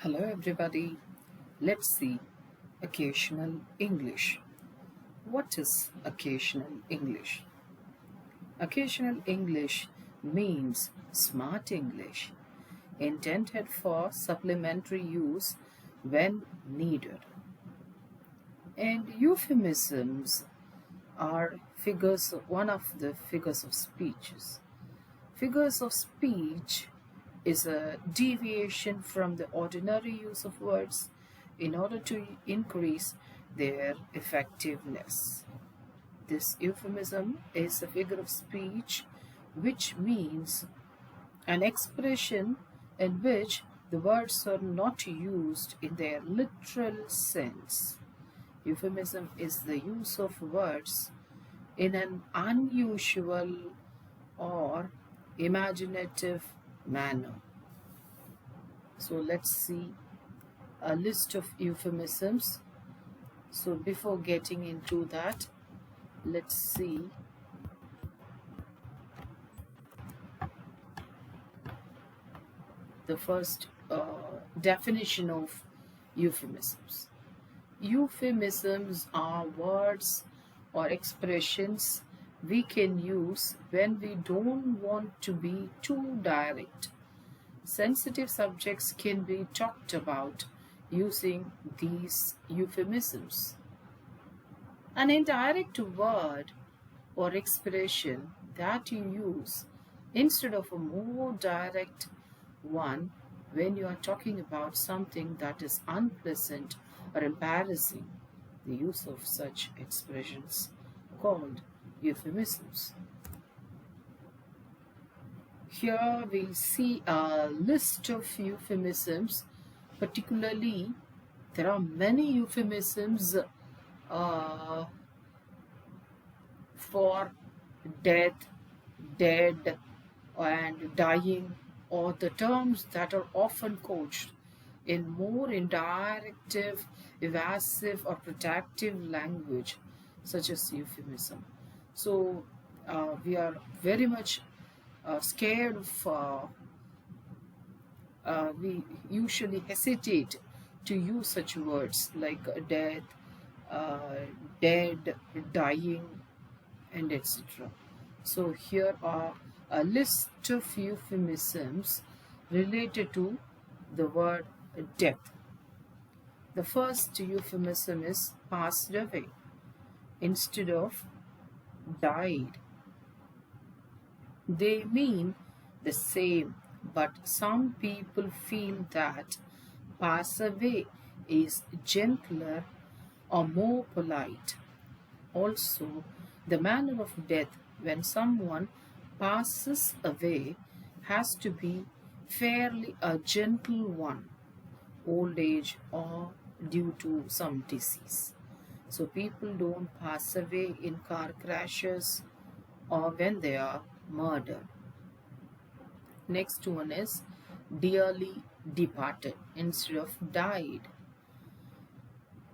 Hello everybody. Let's see occasional English. What is occasional English? Occasional English means smart English, intended for supplementary use when needed. And euphemisms are one of the figures of speeches. Figures of speech is a deviation from the ordinary use of words in order to increase their effectiveness. This euphemism is a figure of speech which means an expression in which the words are not used in their literal sense. Euphemism is the use of words in an unusual or imaginative manner. So let's see a list of euphemisms. So before getting into that, let's see the first definition of euphemisms. Euphemisms are words or expressions we can use when we don't want to be too direct. Sensitive subjects can be talked about using these euphemisms. An indirect word or expression that you use instead of a more direct one when you are talking about something that is unpleasant or embarrassing. The use of such expressions called euphemisms. Here we'll see a list of euphemisms. Particularly, there are many euphemisms for death, dead, and dying, or the terms that are often couched in more indirect, evasive, or protective language, such as euphemism. So we are very much scared of, we usually hesitate to use such words like death, dead, dying, and etc. So here are a list of euphemisms related to the word death. The first euphemism is passed away instead of died. They mean the same, but some people feel that pass away is gentler or more polite. Also, the manner of death when someone passes away has to be fairly a gentle one, old age or due to some disease. So people don't pass away in car crashes or when they are murdered. Next one is dearly departed instead of died.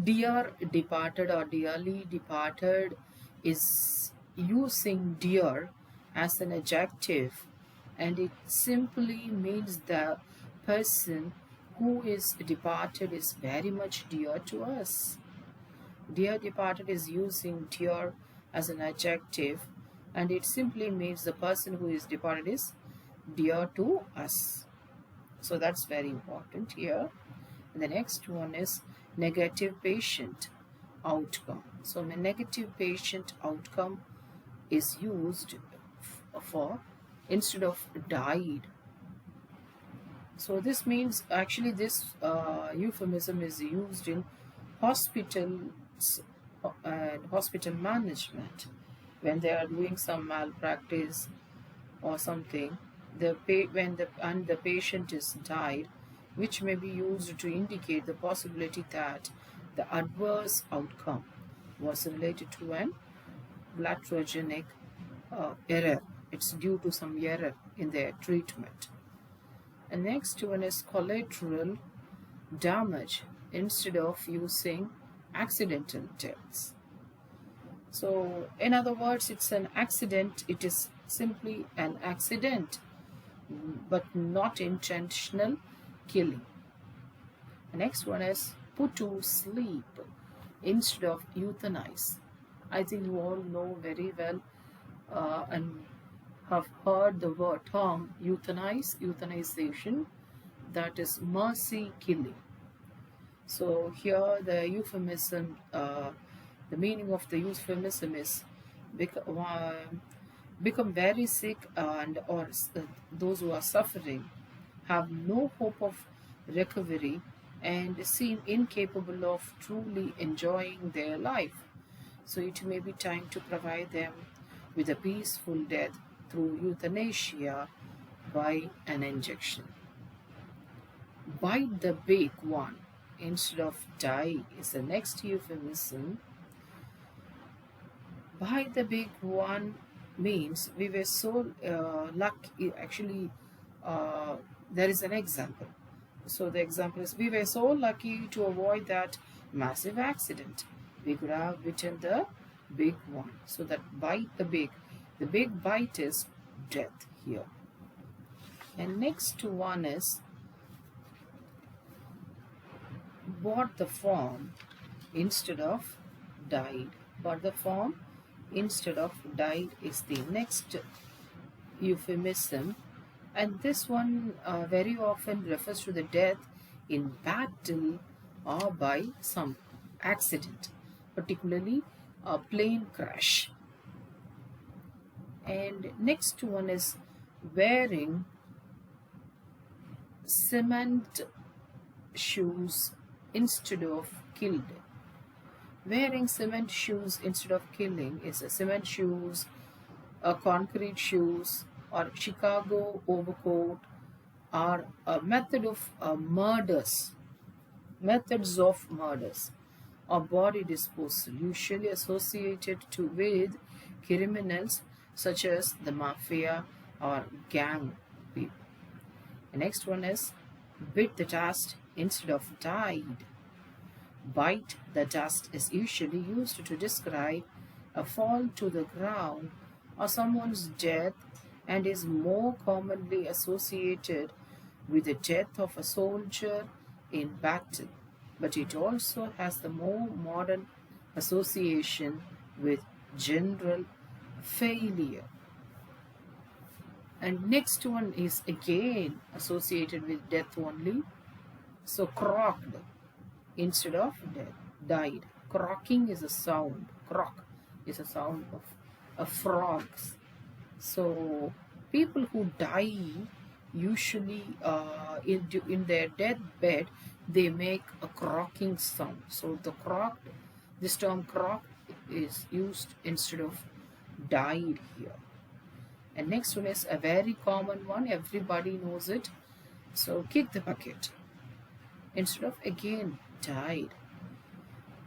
Dear departed or dearly departed is using dear as an adjective, and it simply means the person who is departed is very much dear to us. Dear departed is using dear as an adjective, and it simply means the person who is departed is dear to us. So that's very important here. And the next one is negative patient outcome. So a negative patient outcome is used for instead of died. So this means actually this euphemism is used in hospitals and hospital management when they are doing some malpractice or something. When the patient is died, which may be used to indicate the possibility that the adverse outcome was related to an iatrogenic error. It's due to some error in their treatment. And next one is collateral damage instead of using accidental deaths. So in other words, it's an accident. It is simply an accident, but not intentional killing. The next one is put to sleep instead of euthanize. I think you all know very well and have heard the word term euthanize, euthanization, that is mercy killing. So here the euphemism, the meaning of the euphemism is become very sick and those who are suffering have no hope of recovery and seem incapable of truly enjoying their life. So it may be time to provide them with a peaceful death through euthanasia by an injection. Bite the big one instead of die is the next euphemism. Bite the big one means we were so lucky. Actually, there is an example. So the example is we were so lucky to avoid that massive accident. We could have bitten the big one. So that bite the big bite is death here. And next one is bought the farm instead of died. Bought the farm instead of died is the next euphemism, and this one very often refers to the death in battle or by some accident, particularly a plane crash. And next one is wearing cement shoes instead of killed. Wearing cement shoes instead of killing is a cement shoes, a concrete shoes, or Chicago overcoat are a method of methods of murders or body disposal, usually associated with criminals such as the mafia or gang people. The next one is bit the dust instead of died. Bite the dust is usually used to describe a fall to the ground or someone's death and is more commonly associated with the death of a soldier in battle, but it also has the more modern association with general failure. And next one is again associated with death only. So crocked instead of dead, died. Crocking is a sound. Crock is a sound of frogs. So people who die usually in their deathbed they make a crocking sound. So this term crocked is used instead of died here. And next one is a very common one. Everybody knows it. So kick the bucket instead of again died.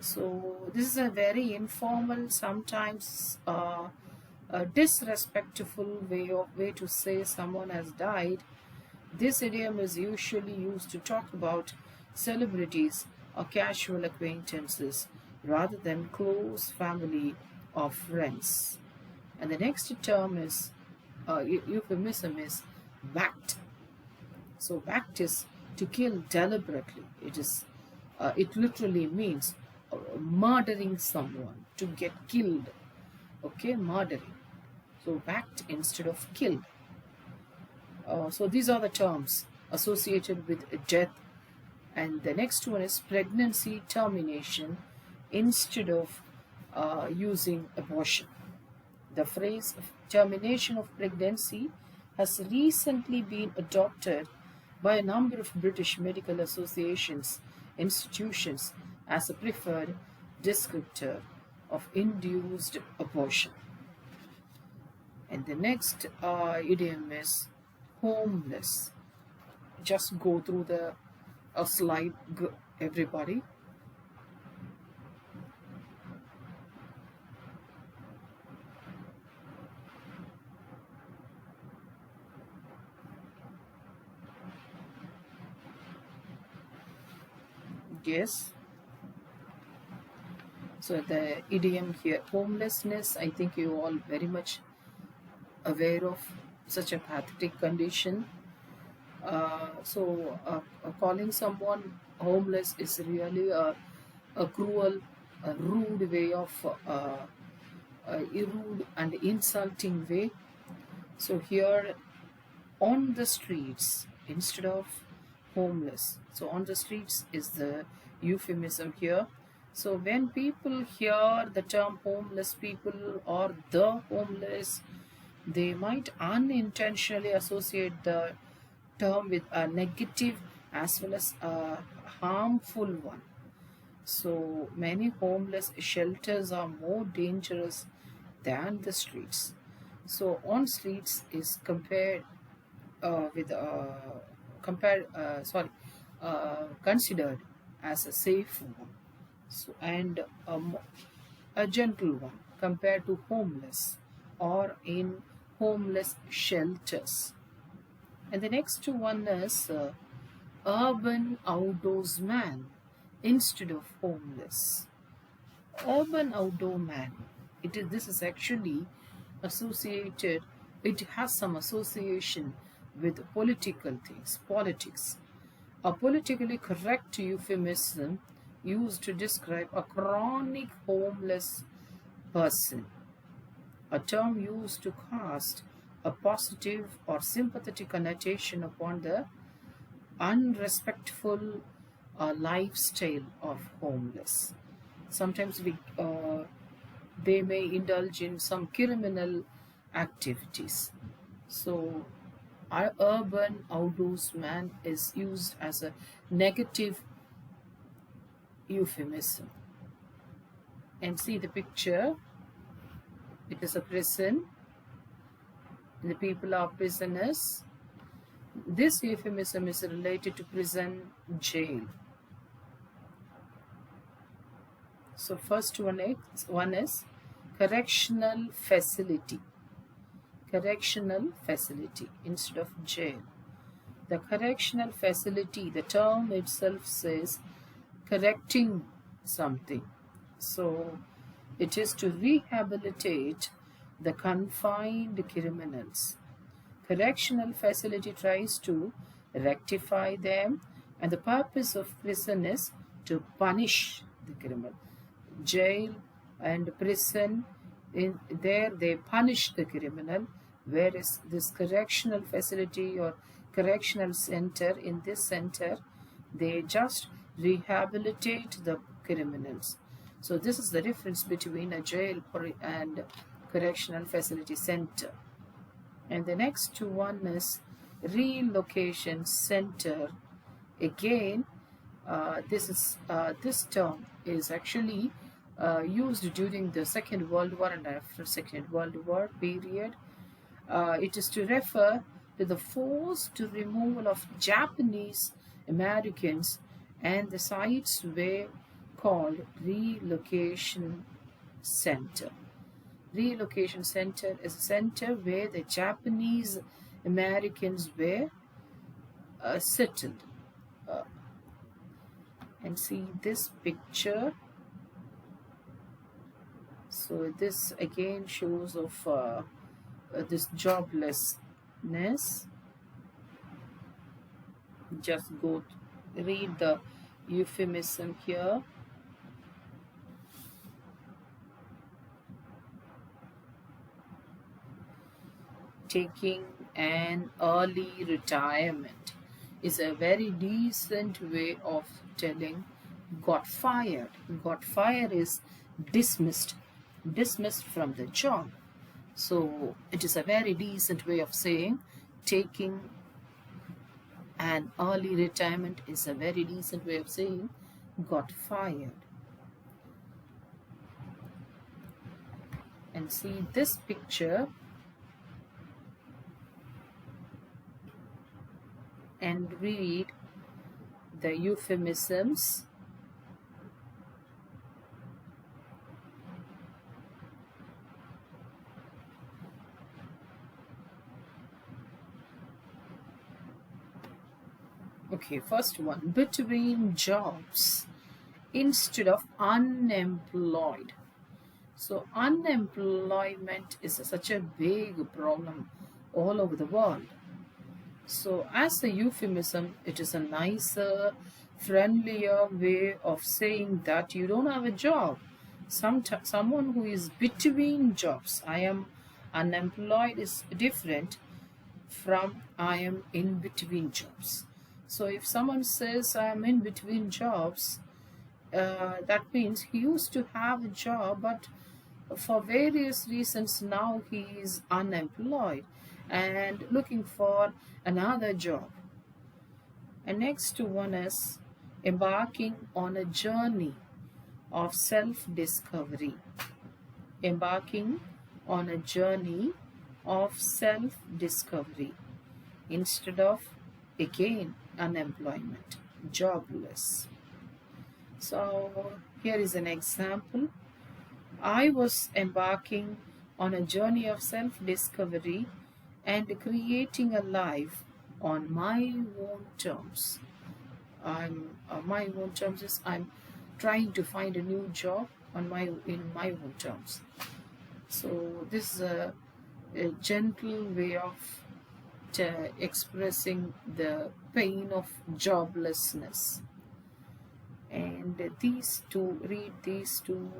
So this is a very informal, sometimes a disrespectful way to say someone has died. This idiom is usually used to talk about celebrities or casual acquaintances rather than close family or friends. And the next term is euphemism is whacked. So whacked is to kill deliberately. It literally means murdering someone, to get killed. Okay, murdering. So whacked instead of killed. So these are the terms associated with death. And the next one is pregnancy termination instead of using abortion. The phrase termination of pregnancy has recently been adopted by a number of British medical associations, institutions as a preferred descriptor of induced abortion. And the next idiom is homeless. Just go through the slide, everybody. Yes. So the idiom here, homelessness, I think you all very much aware of such a pathetic condition. Calling someone homeless is really a cruel, a rude way of a rude and insulting way. So here on the streets instead of homeless. So on the streets is the euphemism here. So when people hear the term homeless people or the homeless, they might unintentionally associate the term with a negative as well as a harmful one. So many homeless shelters are more dangerous than the streets. So on streets is with compared sorry considered as a safe one, so and a gentle one compared to homeless or in homeless shelters. And the next one is urban outdoors man instead of homeless. Urban outdoor man, this is actually associated, it has some association with political things, politics. A politically correct euphemism used to describe a chronic homeless person, a term used to cast a positive or sympathetic connotation upon the unrespectful lifestyle of homeless. Sometimes they may indulge in some criminal activities. So, our urban outdoors man is used as a negative euphemism. And see the picture. It is a prison. The people are prisoners. This euphemism is related to prison, jail. So first one is correctional facility. Correctional facility instead of jail. The correctional facility, the term itself says correcting something. So it is to rehabilitate the confined criminals. Correctional facility tries to rectify them, and the purpose of prison is to punish the criminal. Jail and prison, in there they punish the criminal, whereas this correctional facility or correctional center, in this center they just rehabilitate the criminals. So this is the difference between a jail and correctional facility center. And the next one is relocation center. Again, this term is actually used during the Second World War and after Second World War period. It is to refer to the forced removal of Japanese Americans, and the sites were called relocation center. Relocation center is a center where the Japanese Americans were settled. And see this picture. So this again shows of this joblessness. Just read the euphemism here. Taking an early retirement is a very decent way of telling got fired. Got fired is dismissed from the job. So it is a very decent way of saying taking an early retirement is a very decent way of saying got fired. And see this picture and read the euphemisms. Okay, first one, between jobs instead of unemployed. So unemployment is such a big problem all over the world. So as a euphemism, it is a nicer, friendlier way of saying that you don't have a job. Someone who is between jobs, I am unemployed, is different from I am in between jobs. So if someone says I am in between jobs, that means he used to have a job, but for various reasons now he is unemployed and looking for another job. And next one is embarking on a journey of self-discovery. Embarking on a journey of self-discovery instead of, again, unemployment, jobless. So here is an example. I was embarking on a journey of self-discovery and creating a life on my own terms. My own terms is I'm trying to find a new job in my own terms. So this is a gentle way of expressing the pain of joblessness. And read these two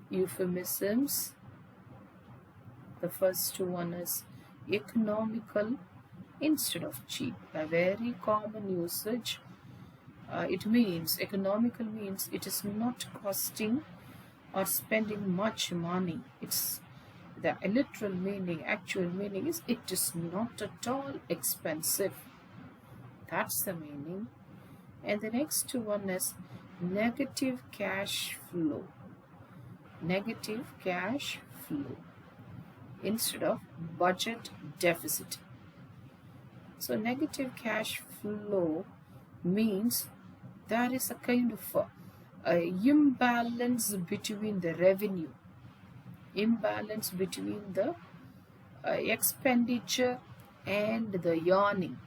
euphemisms. The first one is economical instead of cheap, a very common usage. It means economical means it is not costing or spending much money. It's the literal meaning, actual meaning is it is not at all expensive. That's the meaning. And the next one is negative cash flow. Negative cash flow instead of budget deficit. So negative cash flow means there is a kind of a imbalance between the revenue, imbalance between the expenditure and the earning.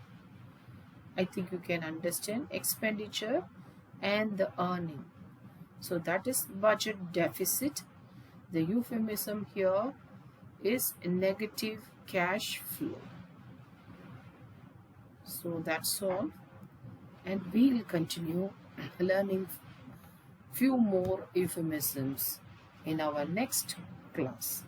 I think you can understand expenditure and the earning. So that is budget deficit. The euphemism here is negative cash flow. So that's all, and we will continue learning few more euphemisms in our next class.